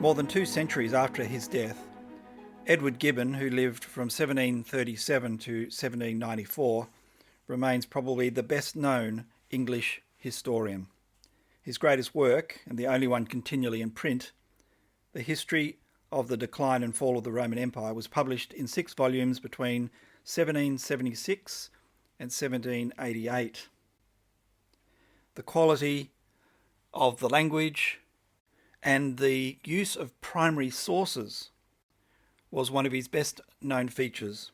More than 2 centuries after his death, Edward Gibbon, who lived from 1737 to 1794, remains probably the best known English historian. His greatest work, and the only one continually in print, The History of the Decline and Fall of the Roman Empire, was published in 6 volumes between 1776 and 1788. The quality of the language and the use of primary sources was one of his best known features,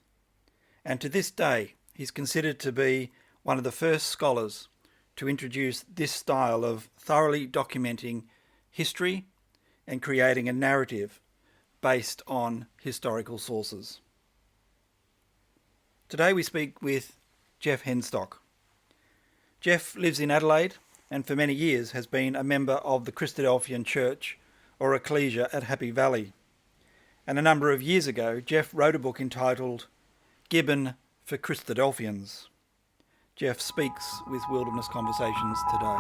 and to this day he's considered to be one of the first scholars to introduce this style of thoroughly documenting history and creating a narrative based on historical sources. Today we speak with Geoff Henstock. Geoff lives in Adelaide and for many years has been a member of the Christadelphian Church or Ecclesia at Happy Valley. And a number of years ago, Geoff wrote a book entitled Gibbon for Christadelphians. Geoff speaks with Wilderness Conversations today.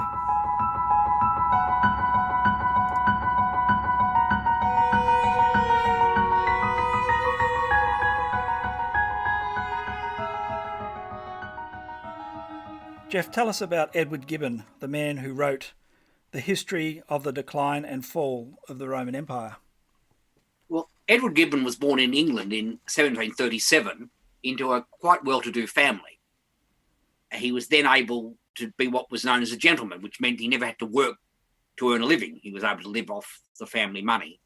Geoff, tell us about Edward Gibbon, the man who wrote The History of the Decline and Fall of the Roman Empire. Well, Edward Gibbon was born in England in 1737 into a quite well-to-do family. He was then able to be what was known as a gentleman, which meant he never had to work to earn a living. He was able to live off the family money.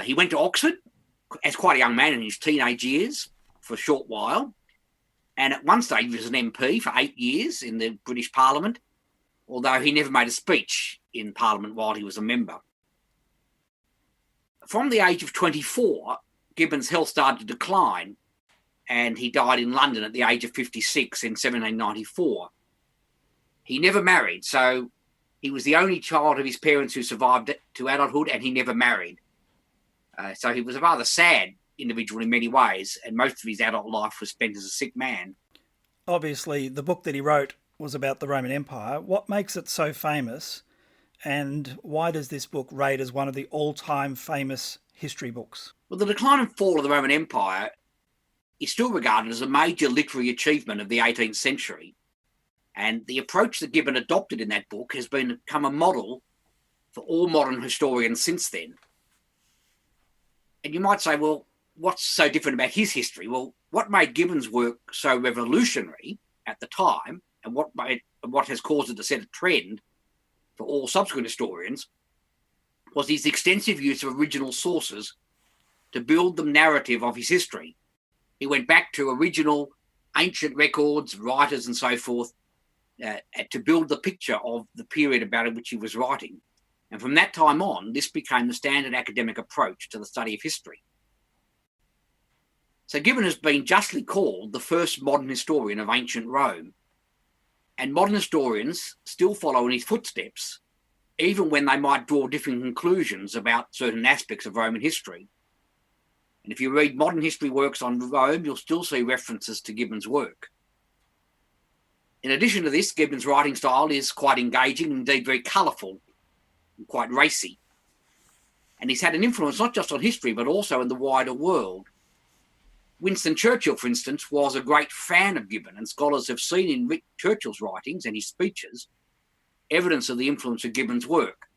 He went to Oxford as quite a young man in his teenage years for a short while. And at one stage he was an MP for 8 years in the British Parliament, although he never made a speech in Parliament while he was a member. From the age of 24, Gibbon's health started to decline, and he died in London at the age of 56 in 1794. He never married, so he was the only child of his parents who survived to adulthood, and he never married. So he was a rather sad individual in many ways, and most of his adult life was spent as a sick man. Obviously, the book that he wrote was about the Roman Empire. What makes it so famous, and why does this book rate as one of the all-time famous history books? Well, the decline and fall of the Roman Empire is still regarded as a major literary achievement of the 18th century, and the approach that Gibbon adopted in that book has become a model for all modern historians since then. And you might say, well, what's so different about his history? Well, what made Gibbon's work so revolutionary at the time, and what has caused it to set a trend for all subsequent historians, was his extensive use of original sources to build the narrative of his history. He went back to original ancient records, writers and so forth, to build the picture of the period about which he was writing. And from that time on, this became the standard academic approach to the study of history. So Gibbon has been justly called the first modern historian of ancient Rome. And modern historians still follow in his footsteps, even when they might draw different conclusions about certain aspects of Roman history. And if you read modern history works on Rome, you'll still see references to Gibbon's work. In addition to this, Gibbon's writing style is quite engaging and indeed very colourful and quite racy. And he's had an influence not just on history, but also in the wider world. Winston Churchill, for instance, was a great fan of Gibbon, and scholars have seen in Churchill's writings and his speeches evidence of the influence of Gibbon's work.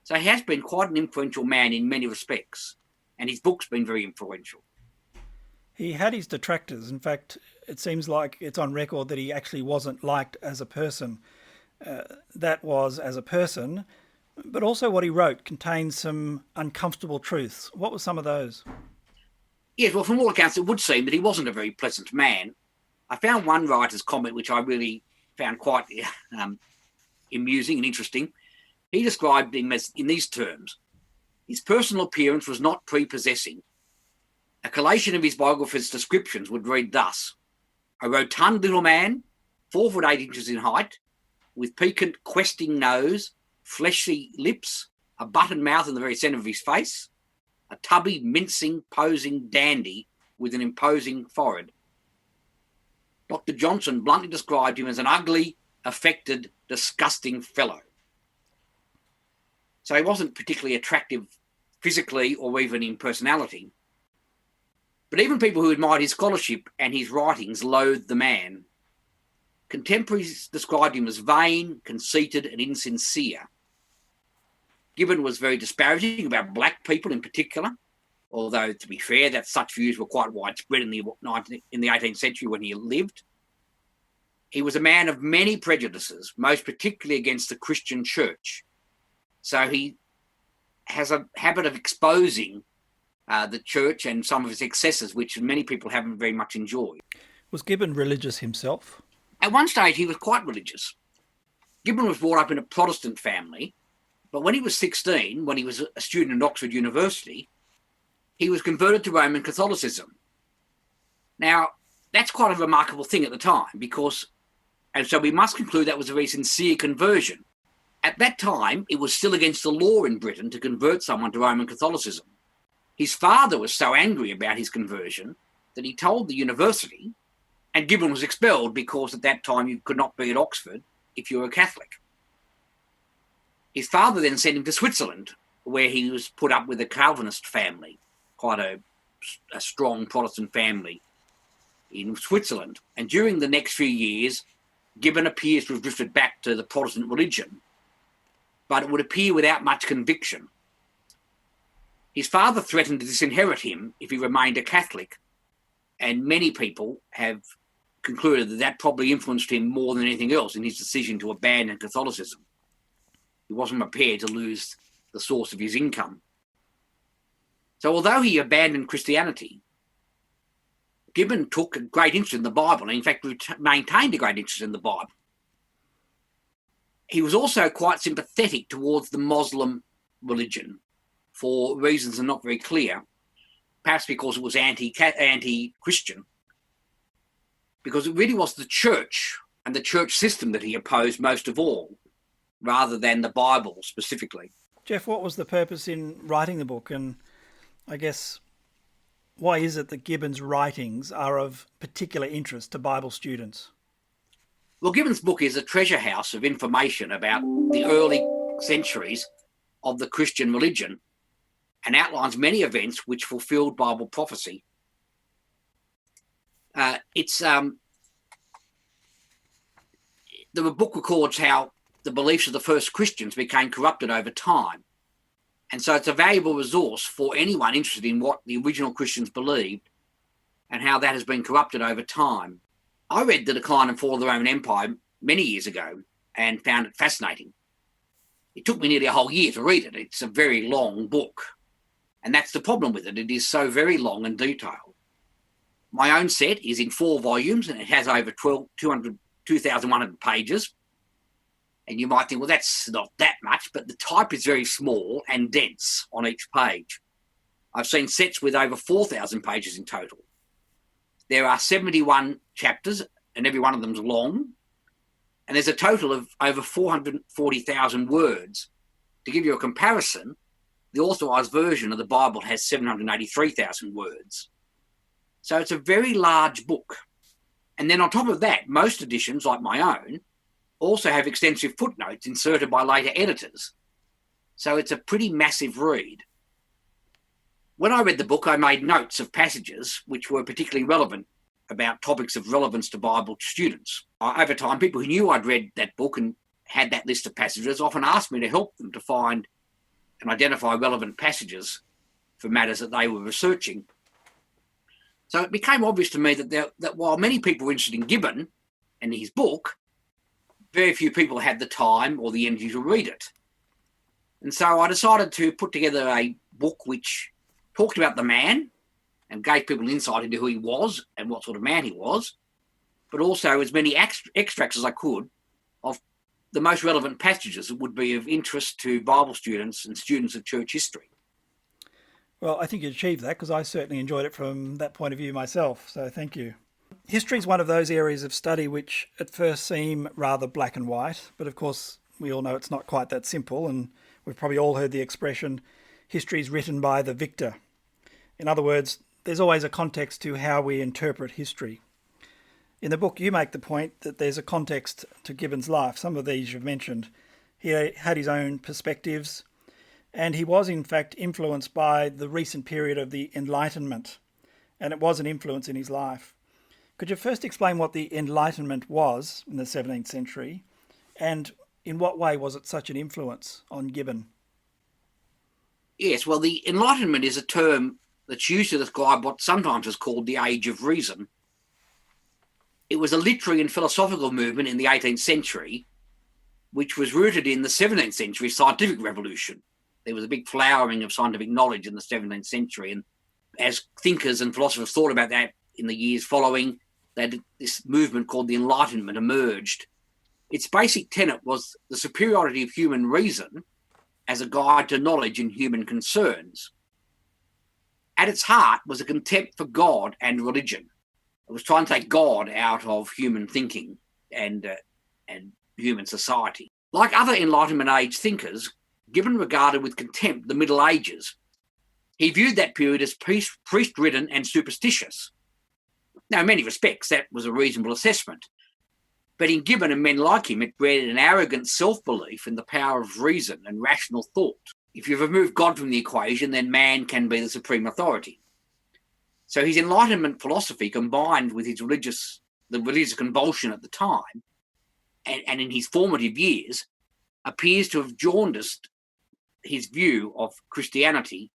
So he has been quite an influential man in many respects, and his book's been very influential. He had his detractors. In fact, it seems like it's on record that he actually wasn't liked as a person. That was as a person, but also what he wrote contained some uncomfortable truths. What were some of those? Yes, well, from all accounts, it would seem that he wasn't a very pleasant man. I found one writer's comment which I really found quite amusing and interesting. He described him as in these terms: his personal appearance was not prepossessing. A collation of his biographer's descriptions would read thus: a rotund little man, 4 foot 8 inches in height, with piquant, questing nose, fleshy lips, a button mouth in the very centre of his face, a tubby, mincing, posing dandy with an imposing forehead. Dr. Johnson bluntly described him as an ugly, affected, disgusting fellow. So he wasn't particularly attractive physically or even in personality. But even people who admired his scholarship and his writings loathed the man. Contemporaries described him as vain, conceited, and insincere. Gibbon was very disparaging about black people in particular, although, to be fair, that such views were quite widespread in the 18th century when he lived. He was a man of many prejudices, most particularly against the Christian church. So he has a habit of exposing the church and some of its excesses, which many people haven't very much enjoyed. Was Gibbon religious himself? At one stage, he was quite religious. Gibbon was brought up in a Protestant family, but when he was 16, when he was a student at Oxford University, he was converted to Roman Catholicism. Now, that's quite a remarkable thing at the time, and so we must conclude that was a very sincere conversion. At that time, it was still against the law in Britain to convert someone to Roman Catholicism. His father was so angry about his conversion that he told the university, and Gibbon was expelled because at that time you could not be at Oxford if you were a Catholic. His father then sent him to Switzerland, where he was put up with a Calvinist family, quite a strong Protestant family in Switzerland. And during the next few years, Gibbon appears to have drifted back to the Protestant religion, but it would appear without much conviction. His father threatened to disinherit him if he remained a Catholic, and many people have concluded that that probably influenced him more than anything else in his decision to abandon Catholicism. He wasn't prepared to lose the source of his income. So although he abandoned Christianity, Gibbon took a great interest in the Bible, and in fact maintained a great interest in the Bible. He was also quite sympathetic towards the Muslim religion for reasons that are not very clear, perhaps because it was anti-Christian, because it really was the church and the church system that he opposed most of all, rather than the Bible specifically. Geoff, what was the purpose in writing the book? And I guess, why is it that Gibbon's writings are of particular interest to Bible students? Well, Gibbon's book is a treasure house of information about the early centuries of the Christian religion and outlines many events which fulfilled Bible prophecy. The book records how the beliefs of the first Christians became corrupted over time. And so it's a valuable resource for anyone interested in what the original Christians believed and how that has been corrupted over time. I read The Decline and Fall of the Roman Empire many years ago and found it fascinating. It took me nearly a whole year to read it. It's a very long book. And that's the problem with it. It is so very long and detailed. My own set is in 4 volumes and it has over 2,100 pages. And you might think, well, that's not that much, but the type is very small and dense on each page. I've seen sets with over 4,000 pages in total. There are 71 chapters, and every one of them's long. And there's a total of over 440,000 words. To give you a comparison, the authorised version of the Bible has 783,000 words. So it's a very large book. And then on top of that, most editions, like my own, also have extensive footnotes inserted by later editors. So it's a pretty massive read. When I read the book, I made notes of passages which were particularly relevant about topics of relevance to Bible students. Over time, people who knew I'd read that book and had that list of passages often asked me to help them to find and identify relevant passages for matters that they were researching. So it became obvious to me that while many people were interested in Gibbon and his book, very few people had the time or the energy to read it. And so I decided to put together a book which talked about the man and gave people an insight into who he was and what sort of man he was, but also as many extracts as I could of the most relevant passages that would be of interest to Bible students and students of church history. Well, I think you achieved that because I certainly enjoyed it from that point of view myself, so thank you. History is one of those areas of study which at first seem rather black and white, but of course we all know it's not quite that simple, and we've probably all heard the expression, history is written by the victor. In other words, there's always a context to how we interpret history. In the book, you make the point that there's a context to Gibbon's life. Some of these you've mentioned. He had his own perspectives. And he was, in fact, influenced by the recent period of the Enlightenment, and it was an influence in his life. Could you first explain what the Enlightenment was in the 17th century, and in what way was it such an influence on Gibbon? Yes, well, the Enlightenment is a term that's used to describe what sometimes is called the Age of Reason. It was a literary and philosophical movement in the 18th century, which was rooted in the 17th century scientific revolution. There was a big flowering of scientific knowledge in the 17th century, and as thinkers and philosophers thought about that in the years following, that this movement called the Enlightenment emerged. Its basic tenet was the superiority of human reason as a guide to knowledge and human concerns. At its heart was a contempt for God and religion. It was trying to take God out of human thinking and human society. Like other Enlightenment age thinkers, Gibbon regarded with contempt the Middle Ages. He viewed that period as priest-ridden and superstitious. Now, in many respects, that was a reasonable assessment. But in Gibbon and men like him, it bred an arrogant self-belief in the power of reason and rational thought. If you remove God from the equation, then man can be the supreme authority. So his Enlightenment philosophy, combined with the religious convulsion at the time, and in his formative years, appears to have jaundiced his view of Christianity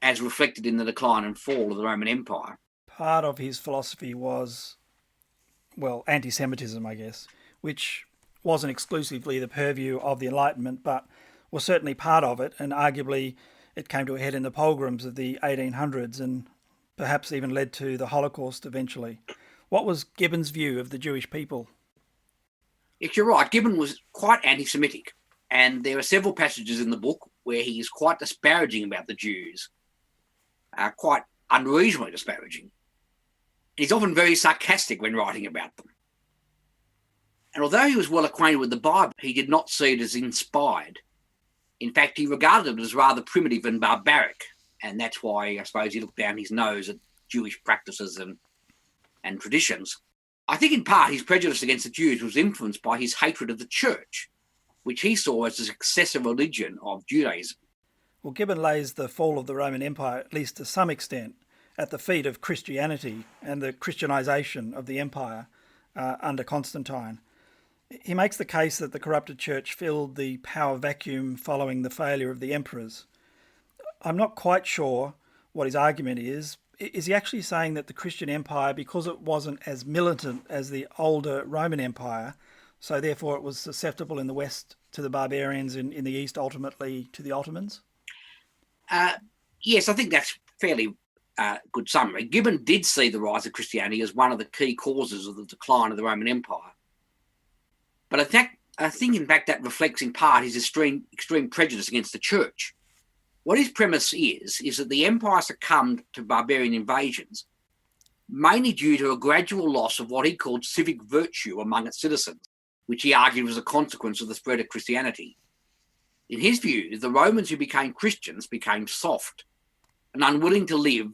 as reflected in the decline and fall of the Roman Empire. Part of his philosophy was, well, anti-Semitism, I guess, which wasn't exclusively the purview of the Enlightenment, but was certainly part of it, and arguably it came to a head in the pogroms of the 1800s and perhaps even led to the Holocaust eventually. What was Gibbon's view of the Jewish people? Yes, you're right. Gibbon was quite anti-Semitic, and there are several passages in the book where he is quite disparaging about the Jews, quite unreasonably disparaging. He's often very sarcastic when writing about them. And although he was well acquainted with the Bible, he did not see it as inspired. In fact, he regarded it as rather primitive and barbaric, and that's why I suppose he looked down his nose at Jewish practices and traditions. I think in part his prejudice against the Jews was influenced by his hatred of the church, which he saw as the successor religion of Judaism. Well, Gibbon lays the fall of the Roman Empire, at least to some extent, at the feet of Christianity and the Christianization of the empire under Constantine. He makes the case that the corrupted church filled the power vacuum following the failure of the emperors. I'm not quite sure what his argument is. Is he actually saying that the Christian empire, because it wasn't as militant as the older Roman Empire, so therefore it was susceptible in the West to the barbarians, in the East ultimately to the Ottomans? Yes, I think that's fairly good summary. Gibbon did see the rise of Christianity as one of the key causes of the decline of the Roman Empire. But I think in fact that reflects in part his extreme prejudice against the church. What his premise is that the empire succumbed to barbarian invasions mainly due to a gradual loss of what he called civic virtue among its citizens, which he argued was a consequence of the spread of Christianity. In his view, the Romans who became Christians became soft and unwilling to live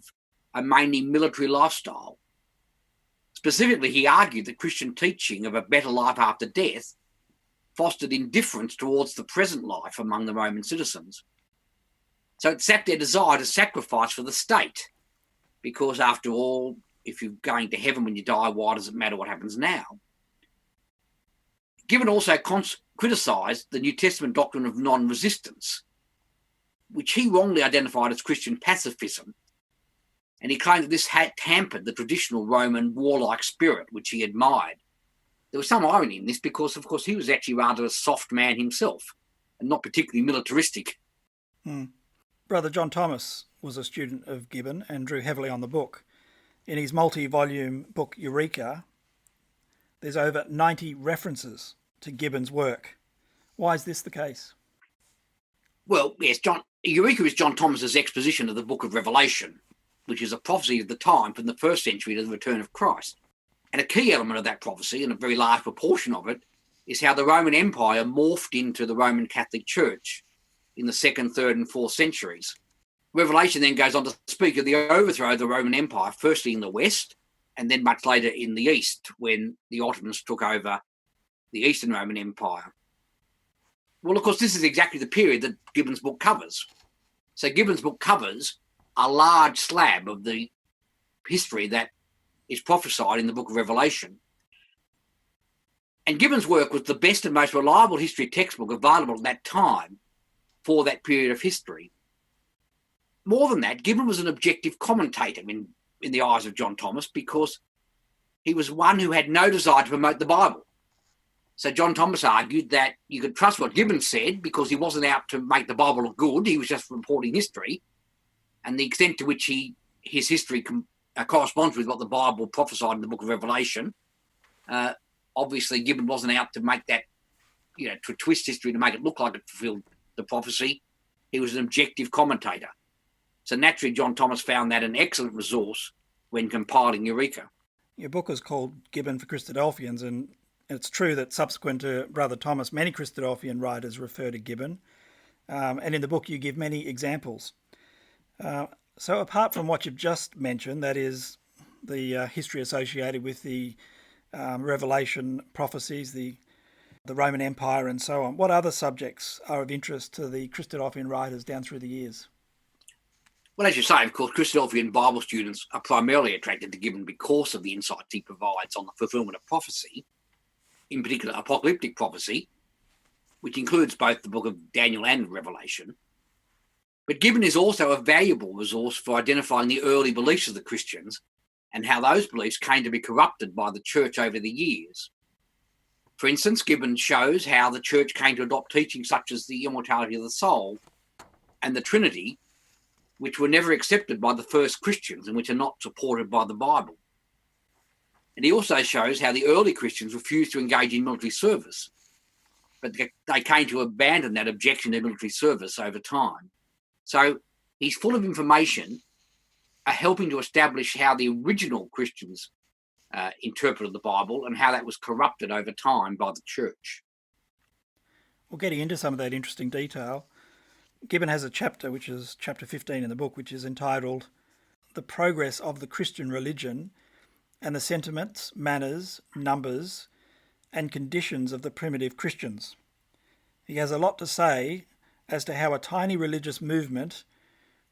a mainly military lifestyle. Specifically, he argued that Christian teaching of a better life after death fostered indifference towards the present life among the Roman citizens. So it sapped their desire to sacrifice for the state, because after all, if you're going to heaven when you die, why does it matter what happens now? Gibbon also criticised the New Testament doctrine of non-resistance, which he wrongly identified as Christian pacifism, and he claimed that this had hampered the traditional Roman warlike spirit, which he admired. There was some irony in this because, of course, he was actually rather a soft man himself and not particularly militaristic. Brother John Thomas was a student of Gibbon and drew heavily on the book. In his multi-volume book Eureka, there's over 90 references to Gibbon's work. Why is this the case? Well, yes, Eureka is John Thomas's exposition of the book of Revelation, which is a prophecy of the time from the first century to the return of Christ. And a key element of that prophecy, and a very large proportion of it, is how the Roman Empire morphed into the Roman Catholic Church in the 2nd, 3rd and 4th centuries. Revelation then goes on to speak of the overthrow of the Roman Empire, firstly in the West, and then much later in the East, when the Ottomans took over the Eastern Roman Empire. Well, of course, this is exactly the period that Gibbon's book covers. So Gibbon's book covers a large slab of the history that is prophesied in the book of Revelation. And Gibbon's work was the best and most reliable history textbook available at that time for that period of history. More than that, Gibbon was an objective commentator in the eyes of John Thomas, because he was one who had no desire to promote the Bible. So John Thomas argued that you could trust what Gibbon said because he wasn't out to make the Bible look good. He was just reporting history. And the extent to which his history corresponds with what the Bible prophesied in the book of Revelation, obviously Gibbon wasn't out to make that, to twist history to make it look like it fulfilled the prophecy. He was an objective commentator. So naturally, John Thomas found that an excellent resource when compiling Eureka. Your book is called Gibbon for Christadelphians, and it's true that subsequent to Brother Thomas, many Christadelphian writers refer to Gibbon, and in the book you give many examples. So apart from what you've just mentioned, that is the history associated with the Revelation prophecies, the Roman Empire and so on, what other subjects are of interest to the Christadelphian writers down through the years? Well, as you say, of course, Christadelphian Bible students are primarily attracted to Gibbon because of the insights he provides on the fulfilment of prophecy, in particular apocalyptic prophecy, which includes both the book of Daniel and Revelation. But Gibbon is also a valuable resource for identifying the early beliefs of the Christians and how those beliefs came to be corrupted by the church over the years. For instance, Gibbon shows how the church came to adopt teachings such as the immortality of the soul and the Trinity, which were never accepted by the first Christians and which are not supported by the Bible. And he also shows how the early Christians refused to engage in military service, but they came to abandon that objection to military service over time. So he's full of information helping to establish how the original Christians interpreted the Bible and how that was corrupted over time by the church. Well, getting into some of that interesting detail, Gibbon has a chapter, which is chapter 15 in the book, which is entitled The Progress of the Christian Religion and the Sentiments, Manners, Numbers and Conditions of the Primitive Christians. He has a lot to say as to how a tiny religious movement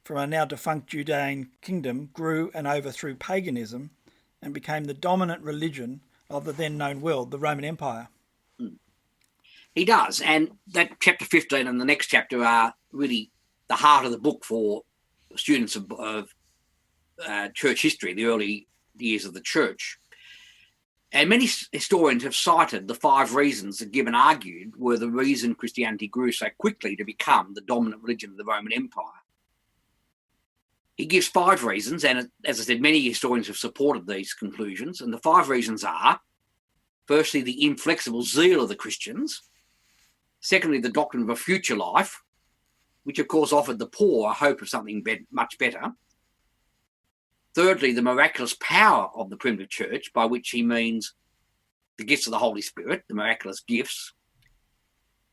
from a now defunct Judean kingdom grew and overthrew paganism and became the dominant religion of the then known world, the Roman Empire. He does, and that chapter 15 and the next chapter are really the heart of the book for students of church history, the early years of the church. And many historians have cited the 5 reasons that Gibbon argued were the reason Christianity grew so quickly to become the dominant religion of the Roman Empire. He gives 5 reasons, and as I said, many historians have supported these conclusions. And the 5 reasons are, firstly, the inflexible zeal of the Christians. Secondly, the doctrine of a future life, which of course offered the poor a hope of something much better. Thirdly, the miraculous power of the primitive church, by which he means the gifts of the Holy Spirit, the miraculous gifts.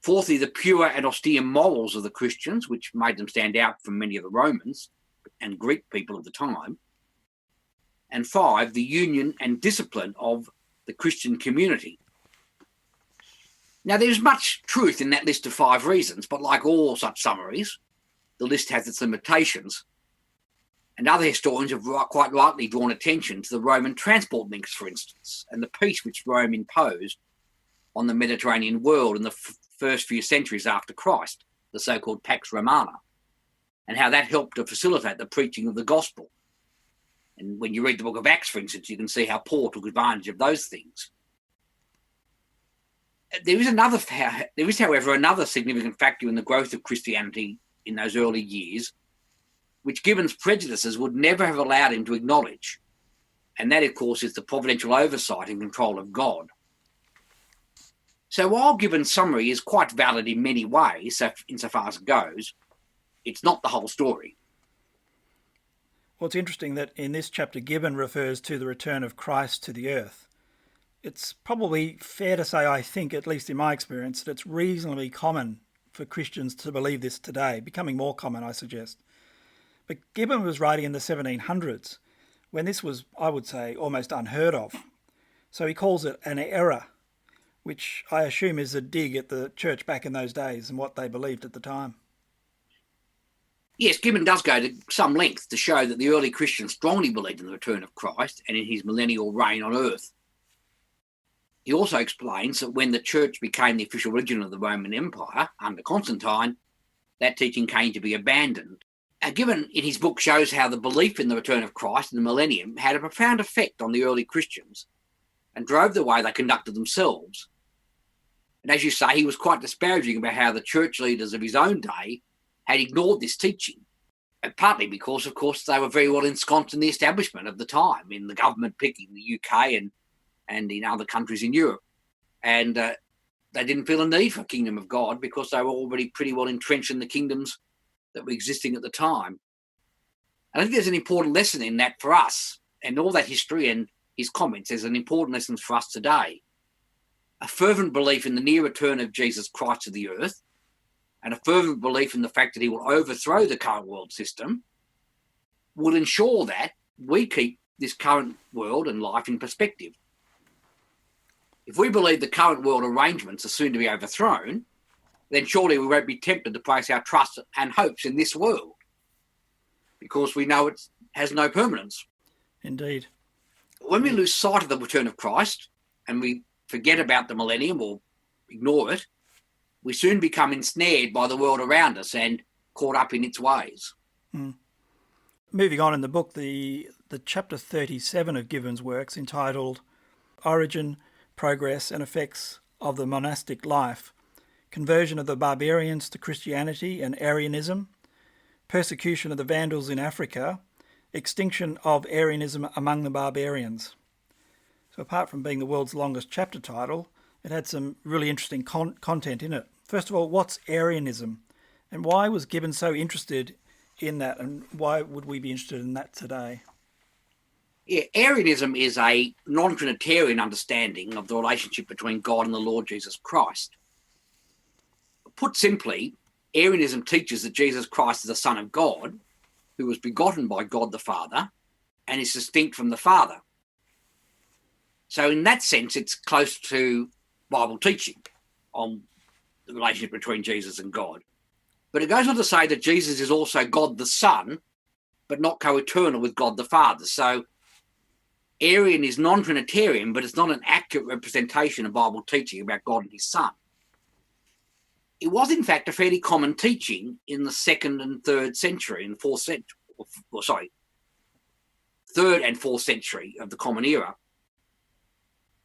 Fourthly, the pure and austere morals of the Christians, which made them stand out from many of the Romans and Greek people of the time. And 5, the union and discipline of the Christian community. Now, there's much truth in that list of 5 reasons, but like all such summaries, the list has its limitations. And other historians have quite rightly drawn attention to the Roman transport links, for instance, and the peace which Rome imposed on the Mediterranean world in the first few centuries after Christ, the so-called Pax Romana, and how that helped to facilitate the preaching of the gospel. And when you read the book of Acts, for instance, you can see how Paul took advantage of those things. There is, however, another significant factor in the growth of Christianity in those early years, which Gibbon's prejudices would never have allowed him to acknowledge. And that, of course, is the providential oversight and control of God. So while Gibbon's summary is quite valid in many ways, insofar as it goes, it's not the whole story. Well, it's interesting that in this chapter, Gibbon refers to the return of Christ to the earth. It's probably fair to say, I think, at least in my experience, that it's reasonably common for Christians to believe this today, becoming more common, I suggest. But Gibbon was writing in the 1700s, when this was, I would say, almost unheard of. So he calls it an error, which I assume is a dig at the church back in those days and what they believed at the time. Yes, Gibbon does go to some length to show that the early Christians strongly believed in the return of Christ and in his millennial reign on earth. He also explains that when the church became the official religion of the Roman Empire under Constantine, that teaching came to be abandoned. Gibbon, in his book, shows how the belief in the return of Christ in the millennium had a profound effect on the early Christians and drove the way they conducted themselves. And as you say, he was quite disparaging about how the church leaders of his own day had ignored this teaching, and partly because, of course, they were very well ensconced in the establishment of the time, in the government picking the UK and in other countries in Europe. And they didn't feel a need for a kingdom of God because they were already pretty well entrenched in the kingdoms that were existing at the time. And I think there's an important lesson in that for us, and all that history and his comments, there's an important lesson for us today. A fervent belief in the near return of Jesus Christ to the earth, and a fervent belief in the fact that he will overthrow the current world system, will ensure that we keep this current world and life in perspective. If we believe the current world arrangements are soon to be overthrown, then surely we won't be tempted to place our trust and hopes in this world, because we know it has no permanence. Indeed. When we lose sight of the return of Christ and we forget about the millennium or ignore it, we soon become ensnared by the world around us and caught up in its ways. Moving on in the book, the chapter 37 of Gibbon's works, entitled Origin, Progress and Effects of the Monastic Life, Conversion of the Barbarians to Christianity and Arianism, Persecution of the Vandals in Africa, Extinction of Arianism among the Barbarians. So apart from being the world's longest chapter title, it had some really interesting content in it. First of all, what's Arianism? And why was Gibbon so interested in that? And why would we be interested in that today? Yeah, Arianism is a non-Trinitarian understanding of the relationship between God and the Lord Jesus Christ. Put simply, Arianism teaches that Jesus Christ is the Son of God, who was begotten by God the Father, and is distinct from the Father. So in that sense, it's close to Bible teaching on the relationship between Jesus and God. But it goes on to say that Jesus is also God the Son, but not co-eternal with God the Father. So Arian is non-Trinitarian, but it's not an accurate representation of Bible teaching about God and his Son. It was, in fact, a fairly common teaching in the 2nd and 3rd century, in the 4th century, 3rd and 4th century of the Common Era.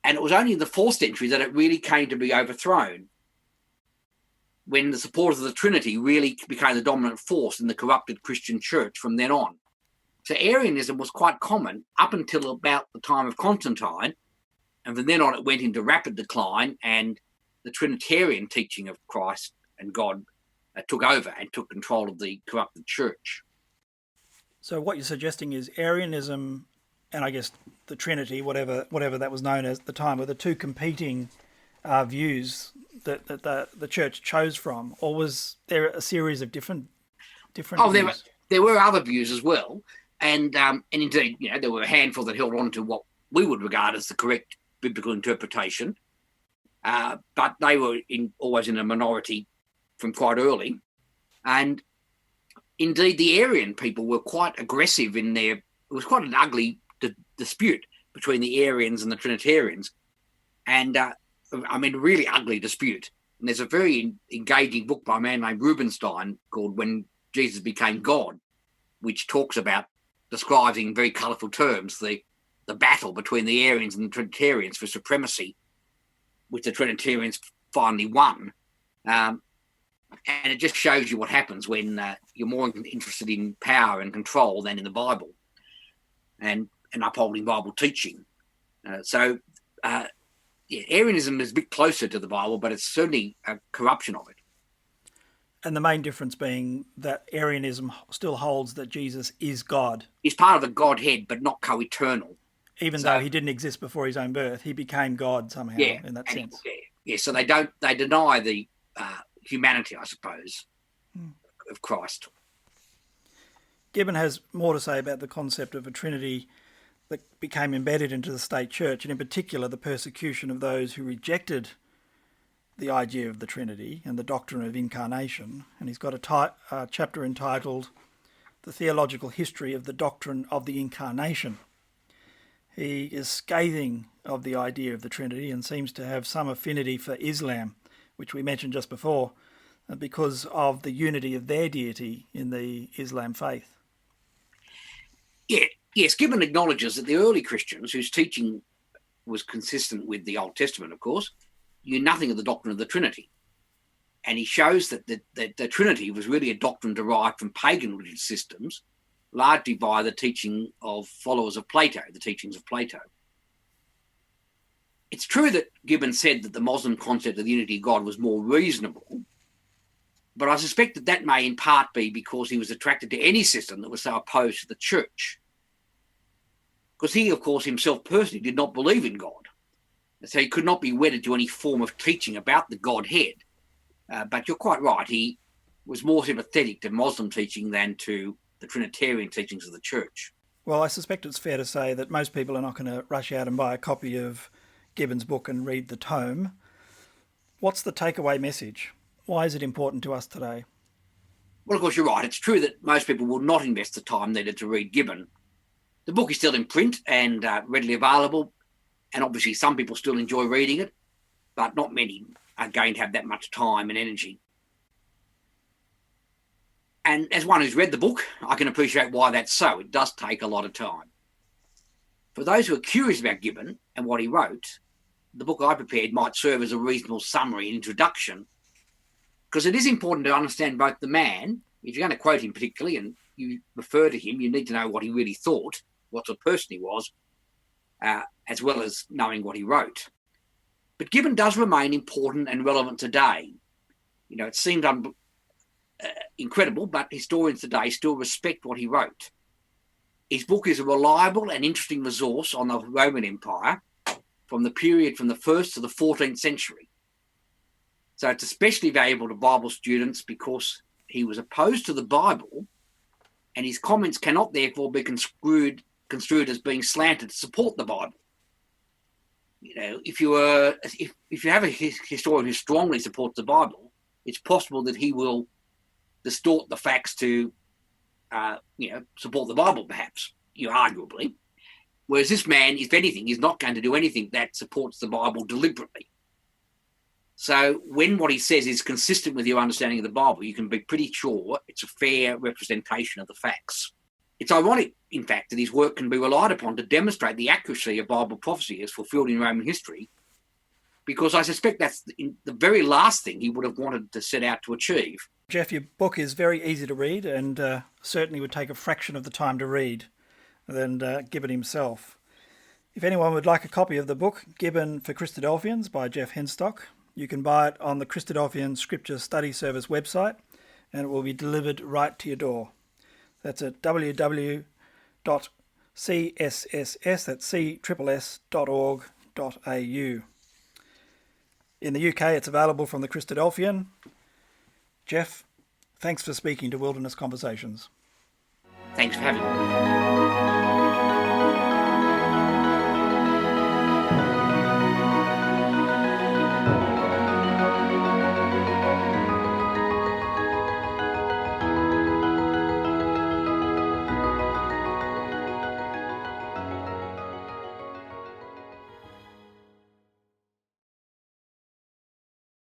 And it was only in the 4th century that it really came to be overthrown, when the supporters of the Trinity really became the dominant force in the corrupted Christian church from then on. So Arianism was quite common up until about the time of Constantine, and from then on it went into rapid decline, and the Trinitarian teaching of Christ and God took over and took control of the corrupted church. So what you're suggesting is Arianism and I guess the Trinity, whatever that was known as at the time, were the two competing views that the church chose from, or was there a series of different views? There were other views as well, and indeed, there were a handful that held on to what we would regard as the correct biblical interpretation, but they were always in a minority from quite early, and indeed the Arian people were quite aggressive in their. It was quite an ugly dispute between the Arians and the Trinitarians, and a really ugly dispute. And there's a very engaging book by a man named Rubinstein called When Jesus Became God, which describes in very colourful terms the battle between the Arians and the Trinitarians for supremacy, which the Trinitarians finally won. And it just shows you what happens when you're more interested in power and control than in the Bible and upholding Bible teaching. Arianism is a bit closer to the Bible, but it's certainly a corruption of it. And the main difference being that Arianism still holds that Jesus is God. He's part of the Godhead, but not co-eternal. Even though he didn't exist before his own birth, he became God somehow in that sense. So they deny the humanity, I suppose, of Christ. Gibbon has more to say about the concept of a Trinity that became embedded into the state church, and in particular the persecution of those who rejected the idea of the Trinity and the doctrine of incarnation, and he's got a chapter entitled The Theological History of the Doctrine of the Incarnation. He is scathing of the idea of the Trinity and seems to have some affinity for Islam, which we mentioned just before, because of the unity of their deity in the Islam faith. Yes, Gibbon acknowledges that the early Christians, whose teaching was consistent with the Old Testament, of course, knew nothing of the doctrine of the Trinity. And he shows that the Trinity was really a doctrine derived from pagan religious systems, largely by the teaching of followers of Plato, the teachings of Plato. It's true that Gibbon said that the Muslim concept of the unity of God was more reasonable, but I suspect that may in part be because he was attracted to any system that was so opposed to the church. Because he, of course, himself personally did not believe in God. So he could not be wedded to any form of teaching about the Godhead. But you're quite right, he was more sympathetic to Muslim teaching than to the Trinitarian teachings of the church. Well, I suspect it's fair to say that most people are not going to rush out and buy a copy of Gibbon's book and read the tome. What's the takeaway message? Why is it important to us today? Well, of course, you're right. It's true that most people will not invest the time needed to read Gibbon. The book is still in print and readily available, and obviously some people still enjoy reading it, but not many are going to have that much time and energy. And as one who's read the book, I can appreciate why that's so. It does take a lot of time. For those who are curious about Gibbon and what he wrote, the book I prepared might serve as a reasonable summary and introduction, because it is important to understand both the man, if you're going to quote him particularly and you refer to him, you need to know what he really thought, what sort of person he was, as well as knowing what he wrote. But Gibbon does remain important and relevant today. You know, it seemed incredible, but historians today still respect what he wrote. His book is a reliable and interesting resource on the Roman Empire from the period from the 1st to the 14th century. So it's especially valuable to Bible students because he was opposed to the Bible, and his comments cannot therefore be construed as being slanted to support the Bible. You know, if you have a historian who strongly supports the Bible, it's possible that he will distort the facts to, support the Bible, perhaps, arguably. Whereas this man, if anything, is not going to do anything that supports the Bible deliberately. So when what he says is consistent with your understanding of the Bible, you can be pretty sure it's a fair representation of the facts. It's ironic, in fact, that his work can be relied upon to demonstrate the accuracy of Bible prophecy as fulfilled in Roman history, because I suspect that's the very last thing he would have wanted to set out to achieve. Geoff, your book is very easy to read and certainly would take a fraction of the time to read than Gibbon himself. If anyone would like a copy of the book, Gibbon for Christadelphians by Geoff Henstock, you can buy it on the Christadelphian Scripture Study Service website, and it will be delivered right to your door. That's at www.csss, that's cSSS.org.au. In the UK, it's available from the Christadelphian. Geoff, thanks for speaking to Wilderness Conversations. Thanks for having me.